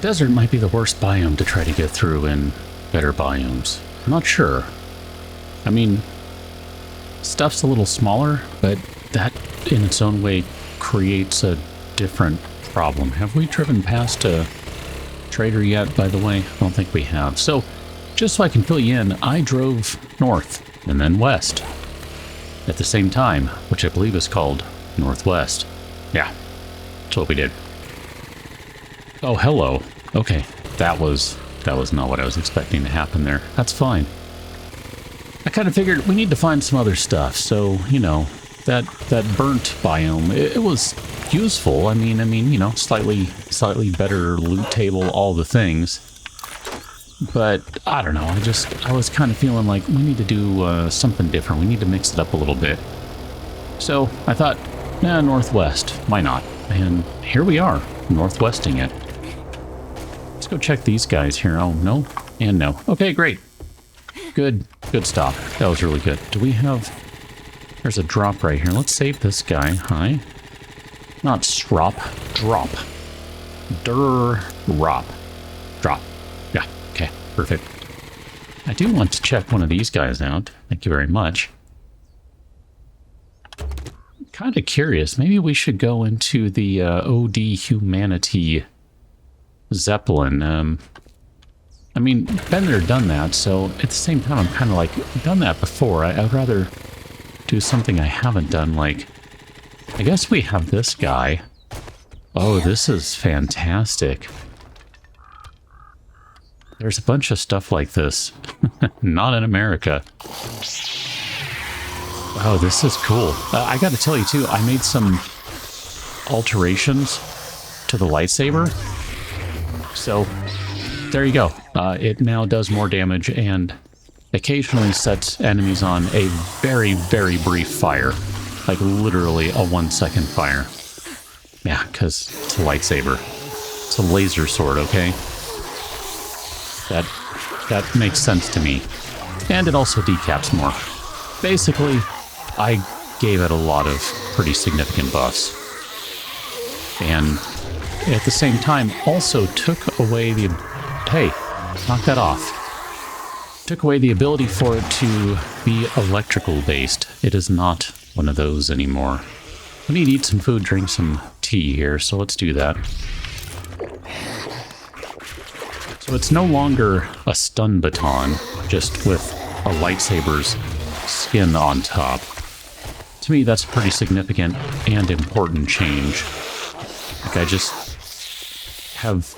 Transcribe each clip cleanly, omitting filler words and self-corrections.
Desert might be the worst biome to try to get through in better biomes. I'm not sure. I mean, stuff's a little smaller, but that in its own way creates a different problem. Have we driven past a trader yet, by the way? I don't think we have. So, just so I can fill you in, I drove north and then west at the same time, which I believe is called northwest. Yeah, that's what we did. Oh, hello. Okay, that was not what I was expecting to happen there. That's fine. I kind of figured we need to find some other stuff, so, you know, that burnt biome, it was useful. I mean, you know, slightly better loot table, all the things. But, I don't know, I was kind of feeling like we need to do something different. We need to mix it up a little bit. So, I thought, northwest, why not? And here we are, northwesting it. Let's go check these guys here. Oh, no, and no. Okay, great. Good stop. That was really good. Do we have... There's a drop right here. Let's save this guy. Hi. Not strop. Drop. Drop. Drop. Yeah. Okay. Perfect. I do want to check one of these guys out. Thank you very much. Kind of curious. Maybe we should go into the OD Humanity Zeppelin. I mean, been there, done that, so at the same time, I'm kind of like, done that before. I'd rather do something I haven't done, like, I guess we have this guy. Oh, this is fantastic. There's a bunch of stuff like this. Not in America. Oh, this is cool. I gotta tell you, too, I made some alterations to the lightsaber. So, there you go. It now does more damage and occasionally sets enemies on a very, very brief fire. Like literally a 1-second fire. Yeah, because it's a lightsaber. It's a laser sword, okay? That makes sense to me. And it also decaps more. Basically, I gave it a lot of pretty significant buffs. And at the same time, also took away the... Hey, knock that off. Took away the ability for it to be electrical based. It is not one of those anymore. We need to eat some food, drink some tea here, so let's do that. So it's no longer a stun baton, just with a lightsaber's skin on top. To me, that's a pretty significant and important change. Like, I just have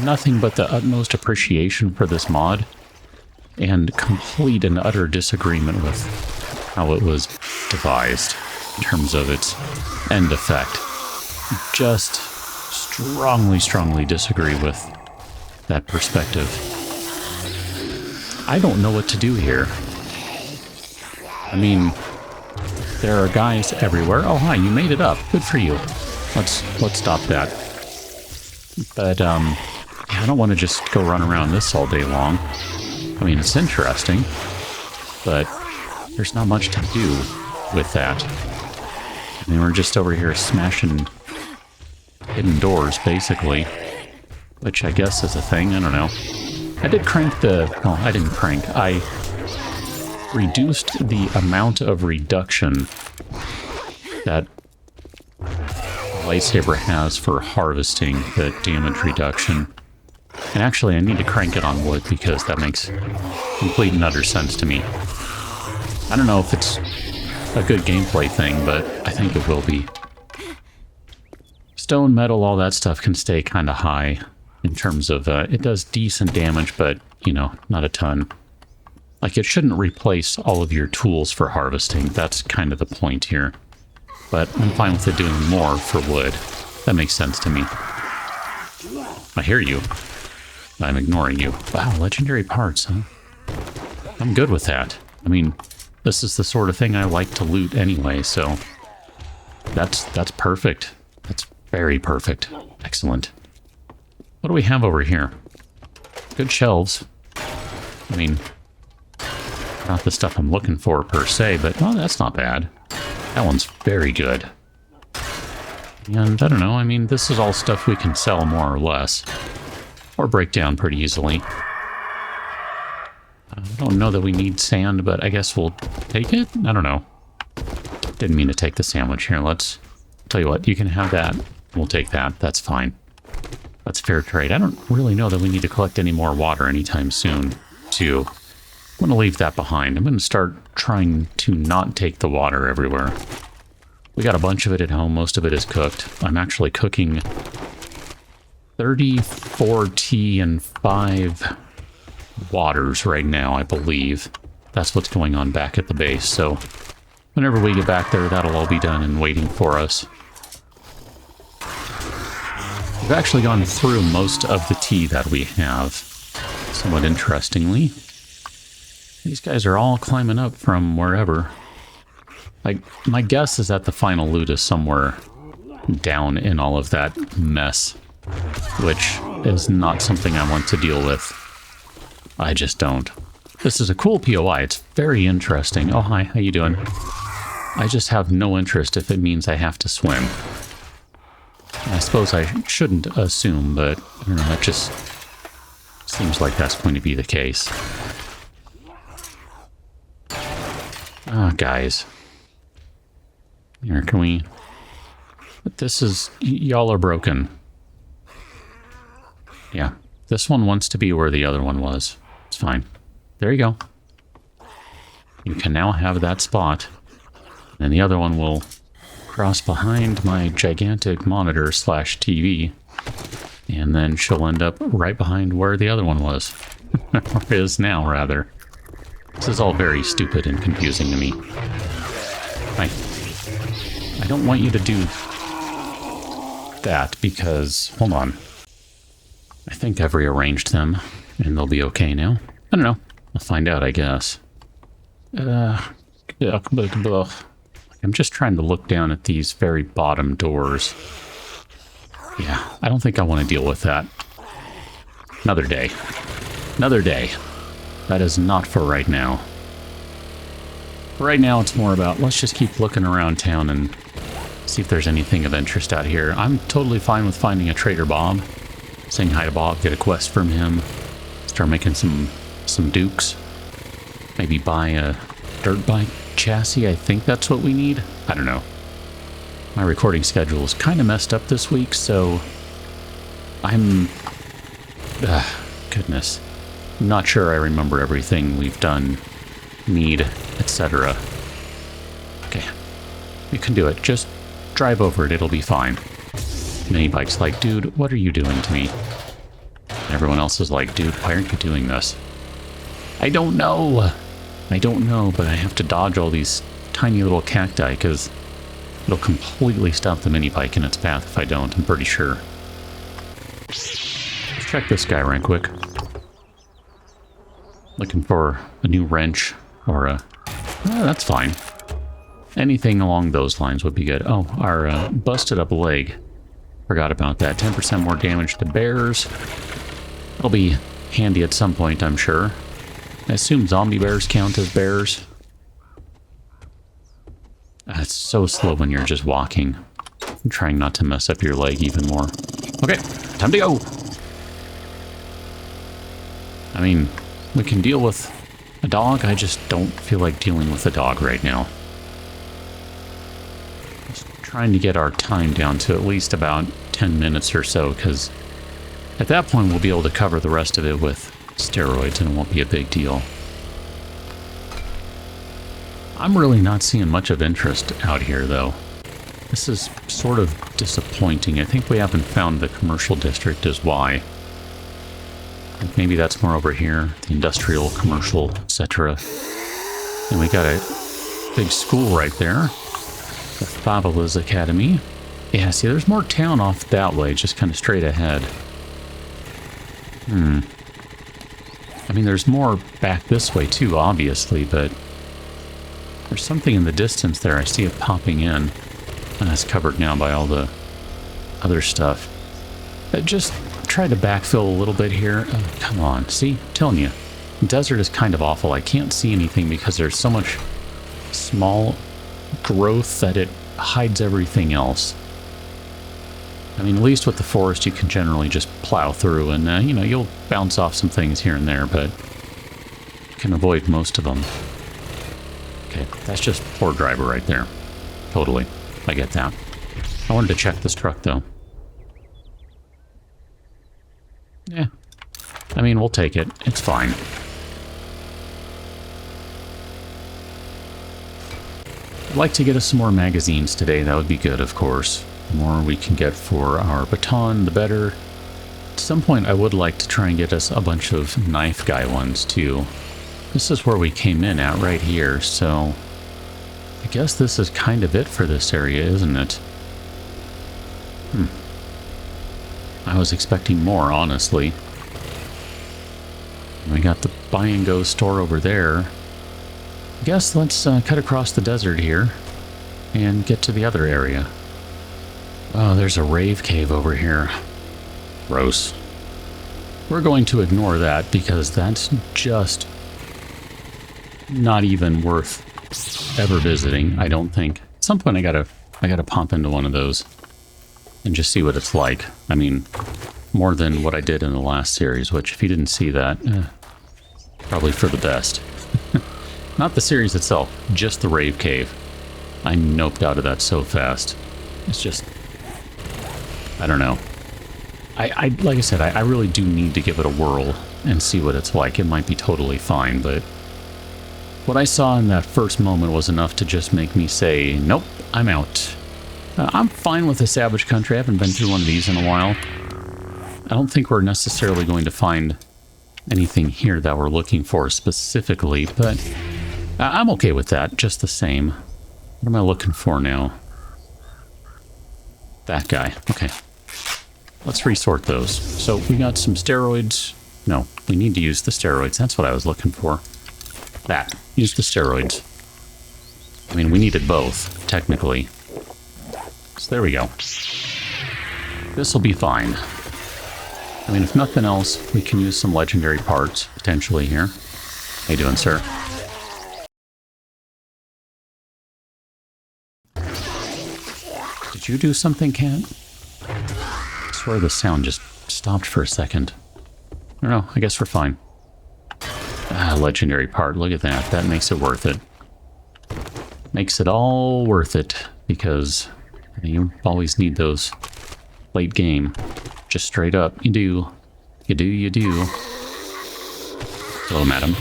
nothing but the utmost appreciation for this mod, and complete and utter disagreement with how it was devised in terms of its end effect. Just strongly disagree with that perspective. I don't know what to do here. I mean, there are guys everywhere. Oh, hi, you made it up. Good for you. Let's stop that. But, I don't want to just go run around this all day long. I mean, it's interesting, but there's not much to do with that. I mean, we're just over here smashing hidden doors, basically, which I guess is a thing. I don't know. I did crank the... Well, I didn't crank. I reduced the amount of reduction that lightsaber has for harvesting the damage reduction. And actually, I need to crank it on wood because that makes complete and utter sense to me. I don't know if it's a good gameplay thing, but I think it will be. Stone, metal, all that stuff can stay kind of high in terms of, it does decent damage, but, you know, not a ton. Like, it shouldn't replace all of your tools for harvesting. That's kind of the point here. But I'm fine with it doing more for wood. That makes sense to me. I hear you. I'm ignoring you. Wow, legendary parts, huh? I'm good with that. I mean, this is the sort of thing I like to loot anyway, so... That's perfect. That's very perfect. Excellent. What do we have over here? Good shelves. I mean, not the stuff I'm looking for per se, but, oh, that's not bad. That one's very good. And I don't know, I mean, this is all stuff we can sell more or less. Or break down pretty easily. I don't know that we need sand, but I guess we'll take it? I don't know. Didn't mean to take the sandwich here. Let's tell you what, you can have that. We'll take that. That's fine. That's fair trade. I don't really know that we need to collect any more water anytime soon, too. I'm going to leave that behind. I'm going to start trying to not take the water everywhere. We got a bunch of it at home. Most of it is cooked. I'm actually cooking 34 tea and 5 waters right now, I believe. That's what's going on back at the base. So whenever we get back there, that'll all be done and waiting for us. We've actually gone through most of the tea that we have, somewhat interestingly. These guys are all climbing up from wherever. My guess is that the final loot is somewhere down in all of that mess, which is not something I want to deal with. I just don't. This is a cool POI. It's very interesting. Oh, hi. How you doing? I just have no interest if it means I have to swim. I suppose I shouldn't assume, but I don't know, that just seems like that's going to be the case. Ah, guys. Here, can we... This is... Y'all are broken. Yeah. This one wants to be where the other one was. It's fine. There you go. You can now have that spot. And the other one will cross behind my gigantic monitor / TV. And then she'll end up right behind where the other one was. Or is now, rather. This is all very stupid and confusing to me. I don't want you to do that because... Hold on. I think I've rearranged them and they'll be okay now. I don't know. I'll find out, I guess. I'm just trying to look down at these very bottom doors. Yeah, I don't think I want to deal with that. Another day. Another day. That is not for right now. For right now, it's more about, let's just keep looking around town and see if there's anything of interest out here. I'm totally fine with finding a Trader Bob. Saying hi to Bob, get a quest from him. Start making some dukes. Maybe buy a dirt bike chassis. I think that's what we need. I don't know. My recording schedule is kind of messed up this week, so I'm... goodness. I'm not sure I remember everything we've done, need, etc. Okay. You can do it. Just drive over it. It'll be fine. Mini Bike's like, dude, what are you doing to me? And everyone else is like, dude, why aren't you doing this? I don't know. I don't know, but I have to dodge all these tiny little cacti because it'll completely stop the mini bike in its path if I don't, I'm pretty sure. Let's check this guy right quick. Looking for a new wrench or a... that's fine. Anything along those lines would be good. Oh, our busted up leg. Forgot about that. 10% more damage to bears. It'll be handy at some point, I'm sure. I assume zombie bears count as bears. It's so slow when you're just walking. I'm trying not to mess up your leg even more. Okay, time to go! I mean, we can deal with a dog. I just don't feel like dealing with a dog right now. Just trying to get our time down to at least about 10 minutes or so, because at that point we'll be able to cover the rest of it with steroids and it won't be a big deal. I'm really not seeing much of interest out here, though. This is sort of disappointing. I think we haven't found the commercial district is why. I think maybe that's more over here, the industrial, commercial, etc. And we got a big school right there, the Fabula's Academy. Yeah, see, there's more town off that way, just kind of straight ahead. I mean, there's more back this way too, obviously, but there's something in the distance there. I see it popping in, and that's covered now by all the other stuff. Just try to backfill a little bit here. Oh, come on, see? I'm telling you, the desert is kind of awful. I can't see anything because there's so much small growth that it hides everything else. I mean, at least with the forest, you can generally just plow through and, you know, you'll bounce off some things here and there, but you can avoid most of them. Okay, that's just poor driver right there. Totally. I get that. I wanted to check this truck, though. Yeah. I mean, we'll take it. It's fine. I'd like to get us some more magazines today. That would be good, of course. The more we can get for our baton, the better. At some point, I would like to try and get us a bunch of knife guy ones, too. This is where we came in at, right here, so... I guess this is kind of it for this area, isn't it? I was expecting more, honestly. We got the buy and go store over there. I guess let's cut across the desert here and get to the other area. Oh, there's a rave cave over here. Gross. We're going to ignore that because that's just not even worth ever visiting, I don't think. At some point I gotta pump into one of those and just see what it's like. I mean, more than what I did in the last series, which if you didn't see that, probably for the best. Not the series itself, just the rave cave. I noped out of that so fast. It's just, I don't know. I like I said, I really do need to give it a whirl and see what it's like. It might be totally fine, but what I saw in that first moment was enough to just make me say, nope, I'm out. I'm fine with the Savage Country. I haven't been through one of these in a while. I don't think we're necessarily going to find anything here that we're looking for specifically, but I'm okay with that, just the same. What am I looking for now? That guy. Okay. Let's resort those. So we got some steroids. No, we need to use the steroids. That's what I was looking for. That. Use the steroids. I mean, we needed both, technically. So there we go. This will be fine. I mean, if nothing else, we can use some legendary parts, potentially, here. How you doing, sir? Did you do something, cat? I swear the sound just stopped for a second. I don't know, I guess we're fine. Ah, legendary part, look at that. That makes it worth it. Makes it all worth it, because you always need those late game. Just straight up. You do. You do, you do. Hello, madam.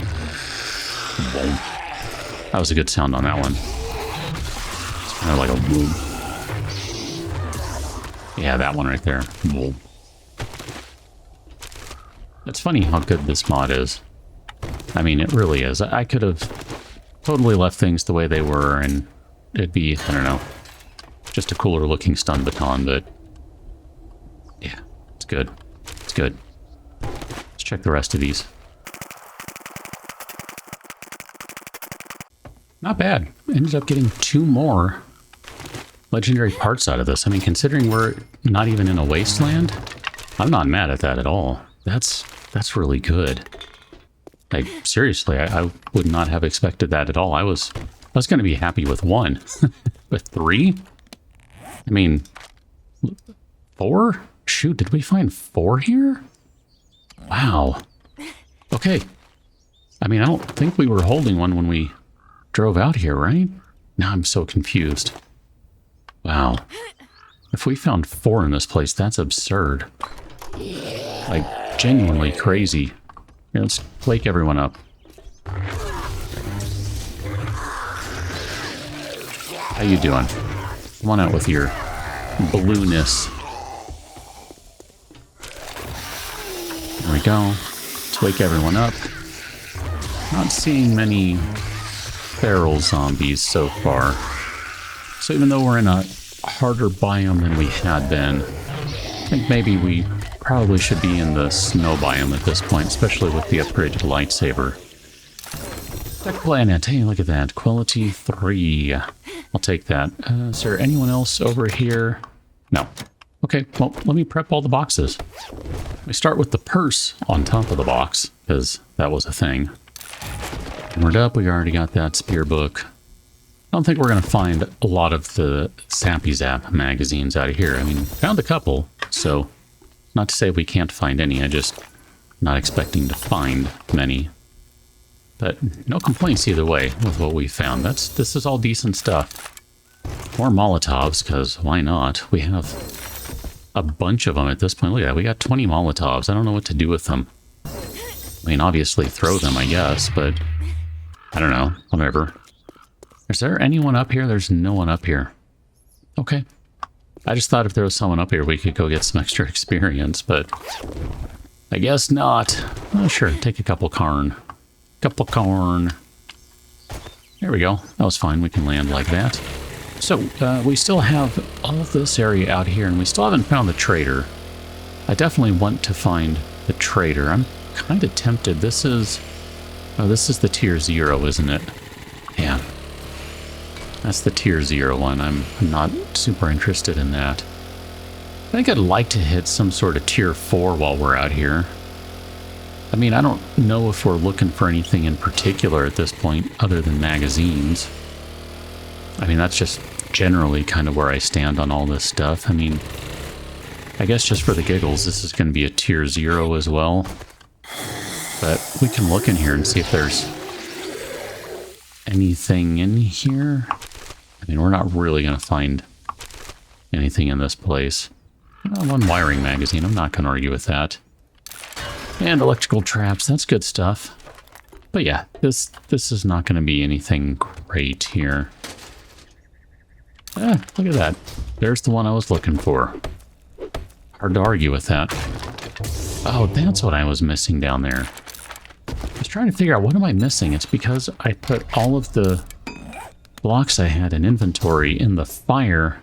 Boom. That was a good sound on that one. It's kind of like a boom. Yeah, that one right there. Boom. It's funny how good this mod is. I mean, it really is. I could have totally left things the way they were, and it'd be, I don't know, just a cooler looking stun baton, but yeah, it's good. It's good. Let's check the rest of these. Not bad. Ended up getting 2 more legendary parts out of this. I mean, considering we're not even in a wasteland, I'm not mad at that at all. That's really good. Like, seriously, I would not have expected that at all. I was going to be happy with 1. But 3? I mean, 4? Shoot, did we find 4 here? Wow. Okay. I mean, I don't think we were holding one when we drove out here, right? Now I'm so confused. Wow. If we found 4 in this place, that's absurd. Like, genuinely crazy. Here, let's wake everyone up. How you doing? Come on out with your blueness. There we go. Let's wake everyone up. Not seeing many feral zombies so far. So even though we're in a harder biome than we had been, I think maybe we probably should be in the snow biome at this point, especially with the upgraded lightsaber. Tech planet, hey, look at that. Quality 3. I'll take that. Is there anyone else over here? No. Okay, well, let me prep all the boxes. We start with the purse on top of the box, because that was a thing. Armored up, we already got that spear book. don't think we're going to find a lot of the Sappy Zap magazines out of here. I mean, found a couple, so not to say we can't find any. I just not expecting to find many. But no complaints either way with what we found. This is all decent stuff. More Molotovs, because why not? We have a bunch of them at this point. Look at that, we got 20 Molotovs. I don't know what to do with them. I mean, obviously throw them, I guess, but I don't know. Whatever. Is there anyone up here? There's no one up here. Okay. I just thought if there was someone up here, we could go get some extra experience, but I guess not. Oh, sure, take a couple corn. Couple corn. There we go. That was fine. We can land like that. So, we still have all of this area out here, and we still haven't found the trader. I definitely want to find the trader. I'm kind of tempted. This is... Oh, this is the tier 0, isn't it? Yeah. That's the tier 0 one. I'm not super interested in that. I think I'd like to hit some sort of tier 4 while we're out here. I mean, I don't know if we're looking for anything in particular at this point other than magazines. I mean, that's just generally kind of where I stand on all this stuff. I mean, I guess just for the giggles, this is going to be a tier 0 as well. But we can look in here and see if there's anything in here. I mean, we're not really going to find anything in this place. One wiring magazine, I'm not going to argue with that. And electrical traps, that's good stuff. But yeah, this is not going to be anything great here. Ah, look at that. There's the one I was looking for. Hard to argue with that. Oh, that's what I was missing down there. I was trying to figure out, what am I missing? It's because I put all of the blocks I had in inventory in the fire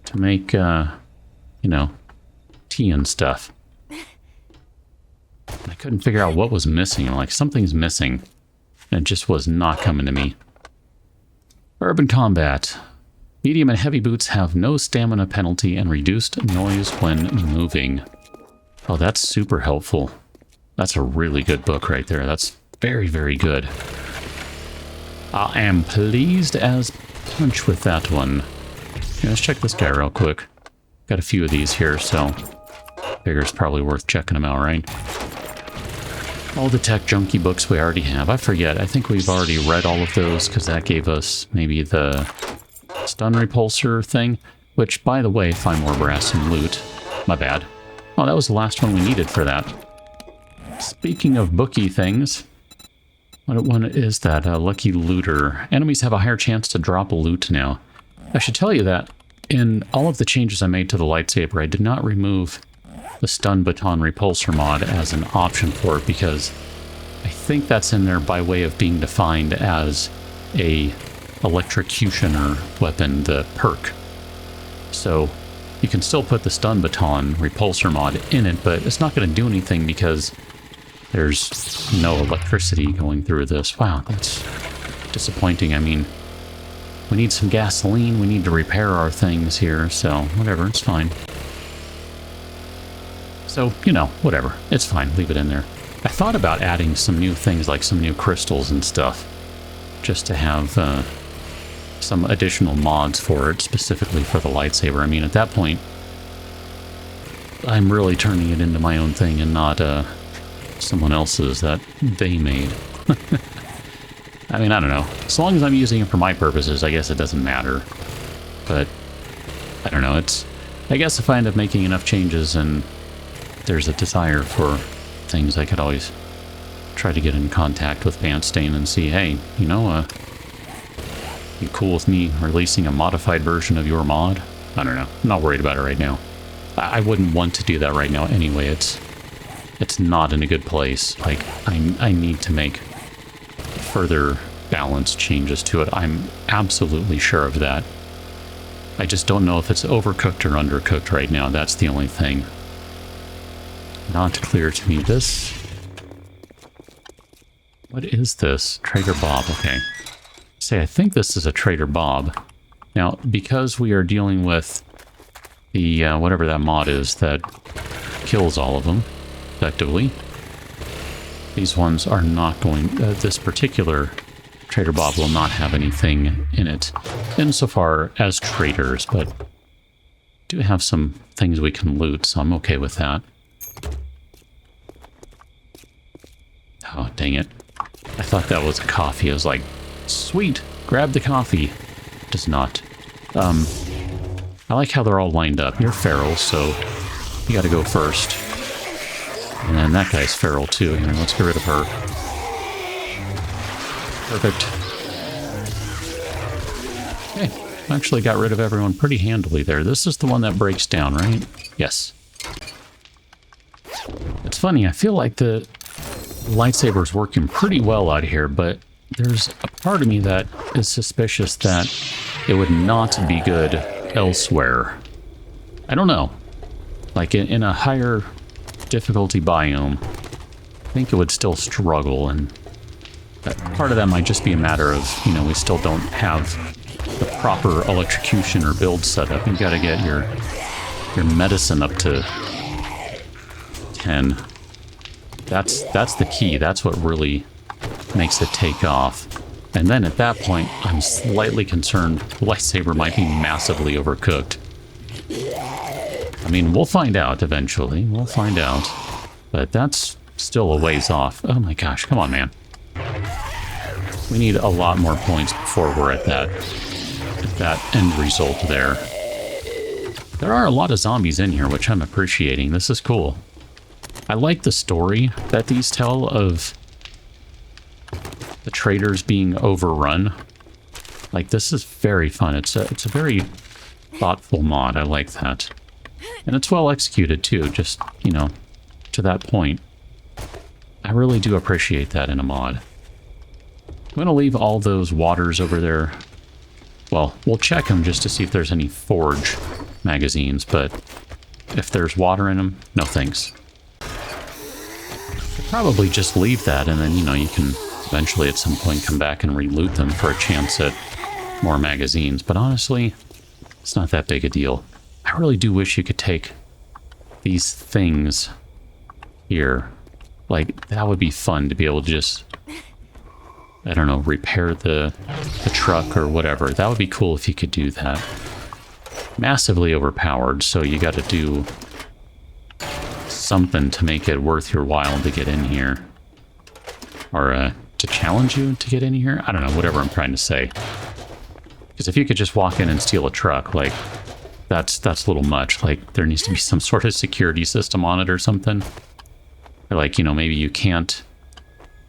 to make, you know, tea and stuff. I couldn't figure out what was missing. I'm like, something's missing. And it just was not coming to me. Urban combat. Medium and heavy boots have no stamina penalty and reduced noise when moving. Oh, that's super helpful. That's a really good book right there. That's very, very good. I am pleased as punch with that one. Yeah, let's check this guy real quick. Got a few of these here, so figure it's probably worth checking them out, right? All the tech junkie books we already have. I forget. I think we've already read all of those because that gave us maybe the stun repulsor thing, which, by the way, find more brass and loot. My bad. Oh, that was the last one we needed for that. Speaking of bookie things, what one is that? Lucky Looter. Enemies have a higher chance to drop loot now. I should tell you that in all of the changes I made to the lightsaber, I did not remove the stun baton repulsor mod as an option for it because I think that's in there by way of being defined as a electrocutioner weapon, the perk. So you can still put the stun baton repulsor mod in it, but it's not going to do anything because there's no electricity going through this. Wow, that's disappointing. I mean, we need some gasoline, we need to repair our things here, so whatever, it's fine. So, you know, whatever. It's fine. Leave it in there. I thought about adding some new things, like some new crystals and stuff, just to have some additional mods for it, specifically for the lightsaber. I mean, at that point, I'm really turning it into my own thing and not someone else's that they made. I mean, I don't know. As long as I'm using it for my purposes, I guess it doesn't matter. But, I don't know. It's, I guess if I end up making enough changes and there's a desire for things, I could always try to get in contact with Bantstain and see, hey, you know, you cool with me releasing a modified version of your mod? I don't know. I'm not worried about it right now. I wouldn't want to do that right now anyway. It's not in a good place. Like, I need to make further balance changes to it. I'm absolutely sure of that. I just don't know if it's overcooked or undercooked right now. That's the only thing. Not clear to me. This... What is this? Trader Bob, okay. Say, I think this is a Trader Bob. Now, because we are dealing with the, whatever that mod is that kills all of them, effectively, these ones are not going... this particular Trader Bob will not have anything in it insofar as traders, but do have some things we can loot, so I'm okay with that. Oh, dang it. I thought that was a coffee. I was like, sweet, grab the coffee. Does not. I like how they're all lined up. You're feral, so you gotta go first. And then that guy's feral too. Here, let's get rid of her. Perfect. Okay, actually got rid of everyone pretty handily there. This is the one that breaks down, right? Yes. It's funny, I feel like the lightsaber's working pretty well out here, but there's a part of me that is suspicious that it would not be good elsewhere. I don't know. Like in a higher difficulty biome, I think it would still struggle, and part of that might just be a matter of, you know, we still don't have the proper electrocution or build setup. You've got to get your medicine up to 10. That's the key. That's what really makes it take off. And then at that point, I'm slightly concerned the lightsaber might be massively overcooked. I mean, we'll find out eventually. We'll find out. But that's still a ways off. Oh my gosh, come on, man. We need a lot more points before we're at that end result there. There are a lot of zombies in here, which I'm appreciating. This is cool. I like the story that these tell of the traders being overrun. Like, this is very fun. It's a very thoughtful mod. I like that. And it's well executed too, just, you know, to that point. I really do appreciate that in a mod. I'm going to leave all those waters over there. Well, we'll check them just to see if there's any forge magazines, but if there's water in them, no thanks. I'll probably just leave that, and then, you know, you can eventually at some point come back and re-loot them for a chance at more magazines. But honestly, it's not that big a deal. I really do wish you could take these things here. Like, that would be fun to be able to just, I don't know, repair the truck or whatever. That would be cool if you could do that. Massively overpowered, so you got to do something to make it worth your while to get in here. Or to challenge you to get in here? I don't know, whatever I'm trying to say. Because if you could just walk in and steal a truck, like, that's a little much. Like, there needs to be some sort of security system on it or something. Or like, you know, maybe you can't...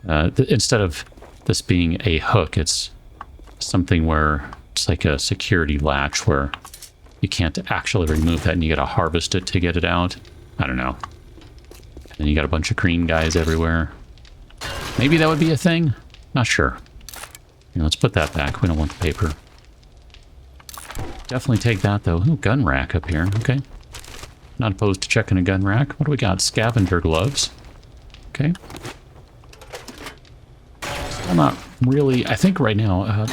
instead of this being a hook, it's something where it's like a security latch where you can't actually remove that and you gotta harvest it to get it out. I don't know. And you got a bunch of green guys everywhere. Maybe that would be a thing? Not sure. You know, let's put that back. We don't want the paper. Definitely take that, though. Ooh, gun rack up here. Okay. Not opposed to checking a gun rack. What do we got? Scavenger gloves. Okay. Still not really... I think right now,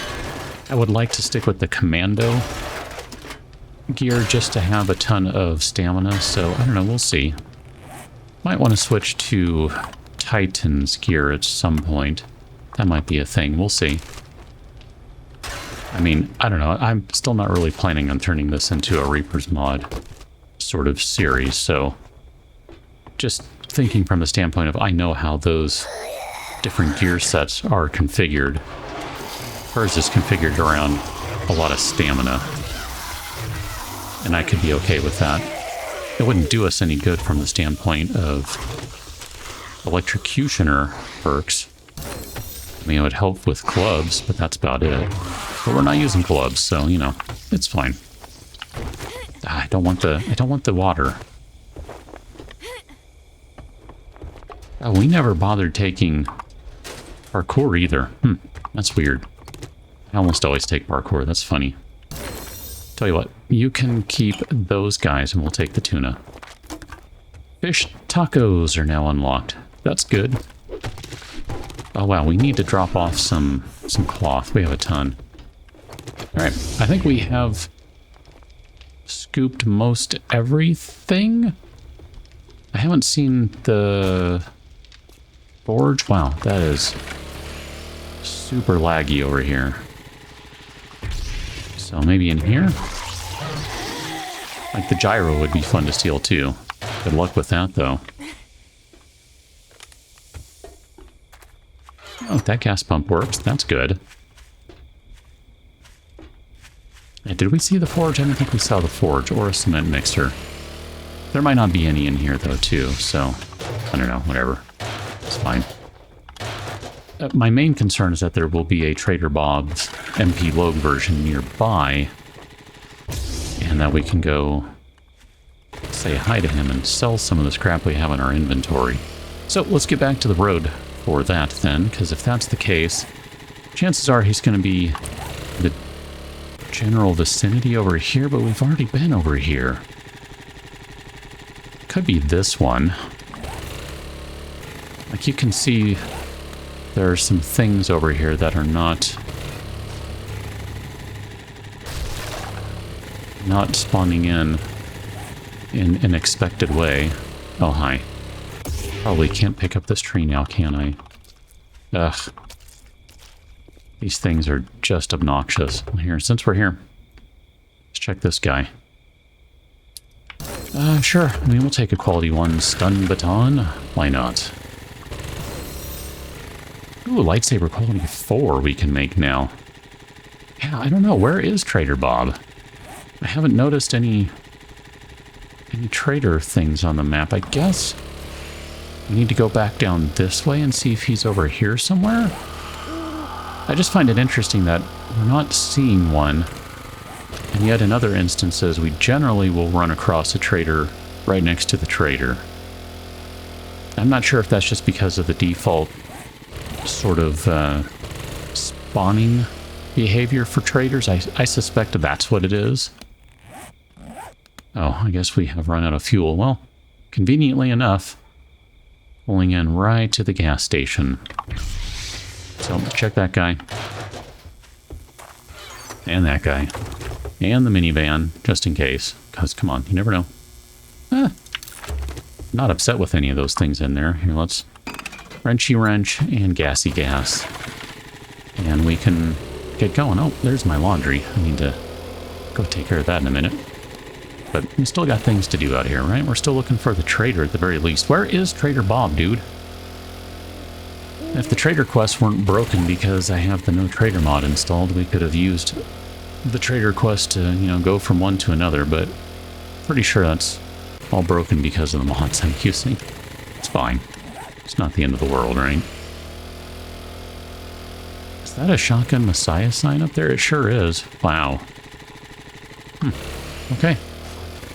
I would like to stick with the commando gear just to have a ton of stamina. So, I don't know. We'll see. Might want to switch to Titan's gear at some point. That might be a thing. We'll see. I mean, I don't know. I'm still not really planning on turning this into a Reaper's mod sort of series, so just thinking from the standpoint of I know how those different gear sets are configured. Hers is configured around a lot of stamina, and I could be okay with that. It wouldn't do us any good from the standpoint of electrocutioner perks. I mean, it would help with gloves, but that's about it. But we're not using gloves, so, you know, it's fine. I don't want the water. Oh, we never bothered taking parkour either. That's weird. I almost always take parkour. That's funny. Tell you what, you can keep those guys and we'll take the tuna. Fish tacos are now unlocked. That's good. Oh wow, we need to drop off some cloth. We have a ton. Alright, I think we have scooped most everything. I haven't seen the forge. Wow, that is super laggy over here. So maybe in here? Like the gyro would be fun to steal too. Good luck with that though. Oh, that gas pump works. That's good. Yeah, did we see the forge? I don't think we saw the forge or a cement mixer. There might not be any in here though too, so I don't know, whatever. It's fine. My main concern is that there will be a Trader Bob's MP Logue version nearby, and that we can go say hi to him and sell some of the scrap we have in our inventory. So let's get back to the road for that then, because if that's the case, chances are he's going to be the general vicinity over here, but we've already been over here. Could be this one. Like you can see, there are some things over here that are not spawning in an expected way. Oh, hi. Probably can't pick up this tree now, can I? Ugh. These things are just obnoxious. Here, since we're here, let's check this guy. Sure. I mean, we'll take a quality one. Stun baton. Why not? Ooh, lightsaber quality 4 we can make now. Yeah, I don't know. Where is Trader Bob? I haven't noticed any trader things on the map. I guess we need to go back down this way and see if he's over here somewhere. I just find it interesting that we're not seeing one, and yet in other instances we generally will run across a trader right next to the trader. I'm not sure if that's just because of the default sort of spawning behavior for traders. I suspect that's what it is. Oh, I guess we have run out of fuel. Well, conveniently enough, pulling in right to the gas station. So, check that guy. And that guy. And the minivan, just in case. Because, come on, you never know. Not upset with any of those things in there. Here, let's wrenchy wrench and gassy gas. And we can get going. Oh, there's my laundry. I need to go take care of that in a minute. But we still got things to do out here, right? We're still looking for the trader at the very least. Where is Trader Bob, dude? If the trader quests weren't broken because I have the no trader mod installed, we could have used the trader quest to, you know, go from one to another, but pretty sure that's all broken because of the mods I'm using. It's fine. It's not the end of the world, right? Is that a Shotgun Messiah sign up there? It sure is. Wow. Okay.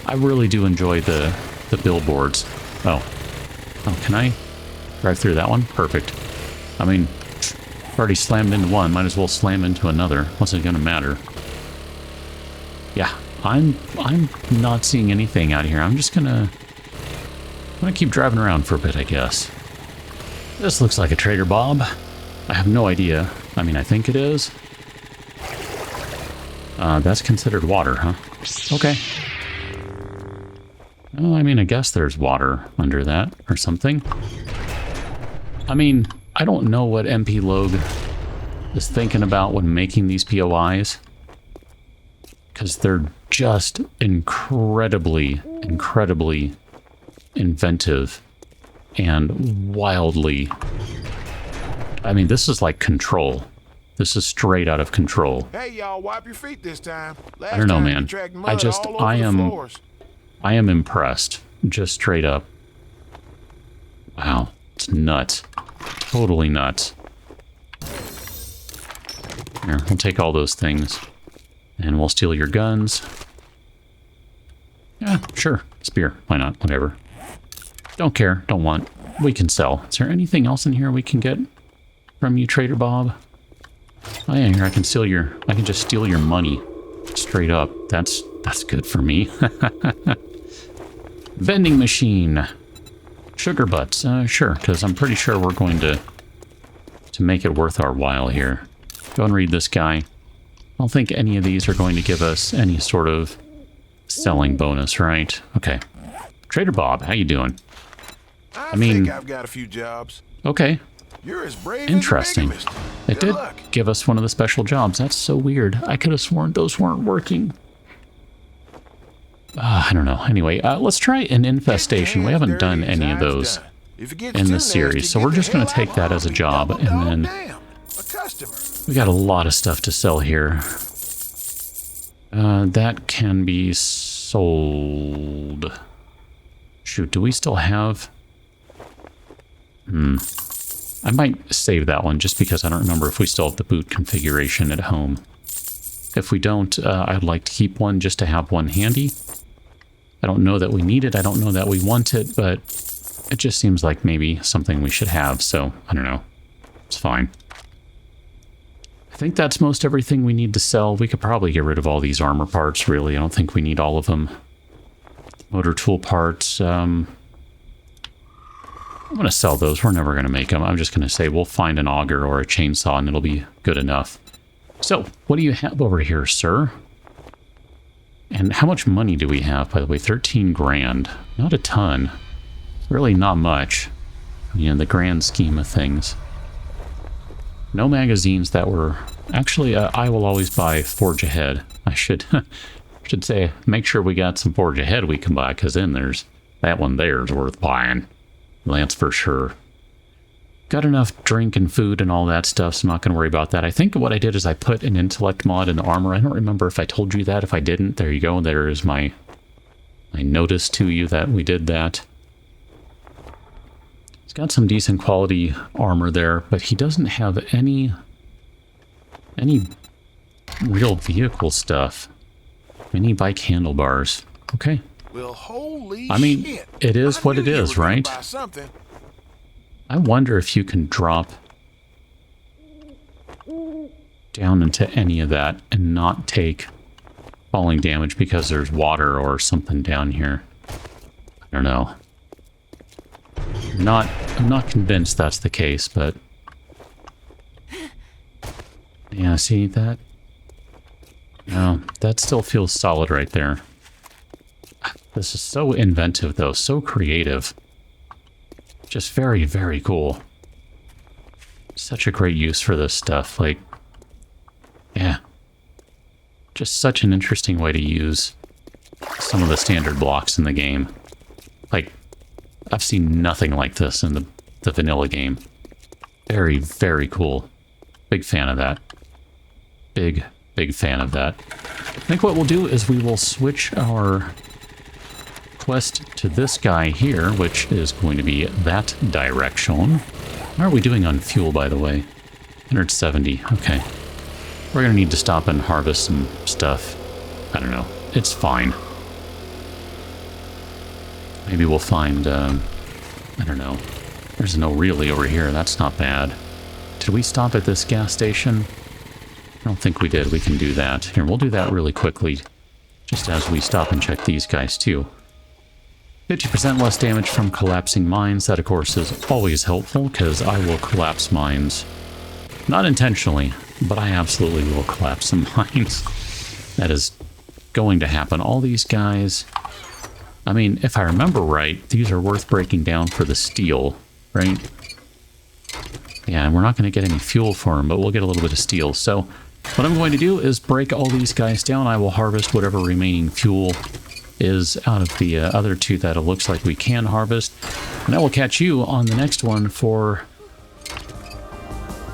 I really do enjoy the billboards. Oh, can I drive through that one? Perfect. I mean, I've already slammed into one. Might as well slam into another. What's it gonna matter? Yeah, I'm not seeing anything out here. I'm gonna keep driving around for a bit, I guess. This looks like a Trader Bob. I have no idea. I mean, I think it is. That's considered water, huh? Okay. Oh, I mean, I guess there's water under that or something. I mean, I don't know what MP Logue is thinking about when making these POIs, because they're just incredibly inventive and wildly... I mean, this is like Control. This is straight out of Control. Hey, y'all, wipe your feet this time. I don't know, man. I am impressed. Just straight up. Wow. It's nuts. Totally nuts. Here, we'll take all those things. And we'll steal your guns. Yeah, sure. Spear. Why not? Whatever. Don't care. Don't want. We can sell. Is there anything else in here we can get from you, Trader Bob? Oh yeah, here I can just steal your money. Straight up. That's good for me. Vending machine. Sugar butts. Sure, because I'm pretty sure we're going to make it worth our while here. Go and read this guy. I don't think any of these are going to give us any sort of selling bonus, right? Okay. Trader Bob, how you doing? I mean, think I've got a few jobs. Okay. You're as brave Interesting. as the bigamist. It Good did luck. give us one of the special jobs. That's so weird. I could have sworn those weren't working. I don't know. Anyway, let's try an infestation. We haven't done any of those in this series, so we're just going to take that as a job, and then we got a lot of stuff to sell here. That can be sold. Shoot, do we still have... I might save that one just because I don't remember if we still have the boot configuration at home. If we don't, I'd like to keep one just to have one handy. I don't know that we need it. I don't know that we want it, but it just seems like maybe something we should have. So, I don't know. It's fine. I think that's most everything we need to sell. We could probably get rid of all these armor parts, really. I don't think we need all of them. Motor tool parts. I'm going to sell those. We're never going to make them. I'm just going to say we'll find an auger or a chainsaw and it'll be good enough. So, what do you have over here, sir? And how much money do we have, by the way? 13 grand. Not a ton. Really not much. You know, the grand scheme of things. No magazines that were... Actually, I will always buy Forge Ahead. I should say, make sure we got some Forge Ahead we can buy, because then there's... That one there is worth buying. That's for sure. Got enough drink and food and all that stuff, so I'm not going to worry about that. I think what I did is I put an intellect mod in the armor. I don't remember if I told you that. If I didn't, there you go. There is my notice to you that we did that. He's got some decent quality armor there, but he doesn't have any real vehicle stuff. Mini bike handlebars. Okay. Well, holy I mean, shit. it is what it is, right? Buy something. I wonder if you can drop down into any of that and not take falling damage because there's water or something down here. I don't know. I'm not convinced that's the case, but yeah, see that? No, that still feels solid right there. This is so inventive though, so creative. Just very, very cool. Such a great use for this stuff. Like, yeah. Just such an interesting way to use some of the standard blocks in the game. Like, I've seen nothing like this in the vanilla game. Very, very cool. Big fan of that. Big, big fan of that. I think what we'll do is we will switch our quest to this guy here, which is going to be that direction. How are we doing on fuel, by the way? 170. Okay. We're going to need to stop and harvest some stuff. I don't know. It's fine. Maybe we'll find, I don't know. There's no really over here. That's not bad. Did we stop at this gas station? I don't think we did. We can do that. Here, we'll do that really quickly, just as we stop and check these guys, too. 50% less damage from collapsing mines. That, of course, is always helpful, because I will collapse mines. Not intentionally, but I absolutely will collapse some mines. That is going to happen. All these guys... I mean, if I remember right, these are worth breaking down for the steel, right? Yeah, and we're not going to get any fuel for them, but we'll get a little bit of steel. So, what I'm going to do is break all these guys down. I will harvest whatever remaining fuel is out of the other two that it looks like we can harvest. And I will catch you on the next one for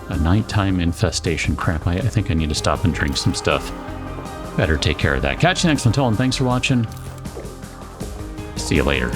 a nighttime infestation. Crap, I think I need to stop and drink some stuff. Better take care of that. Catch you next one, and thanks for watching. See you later.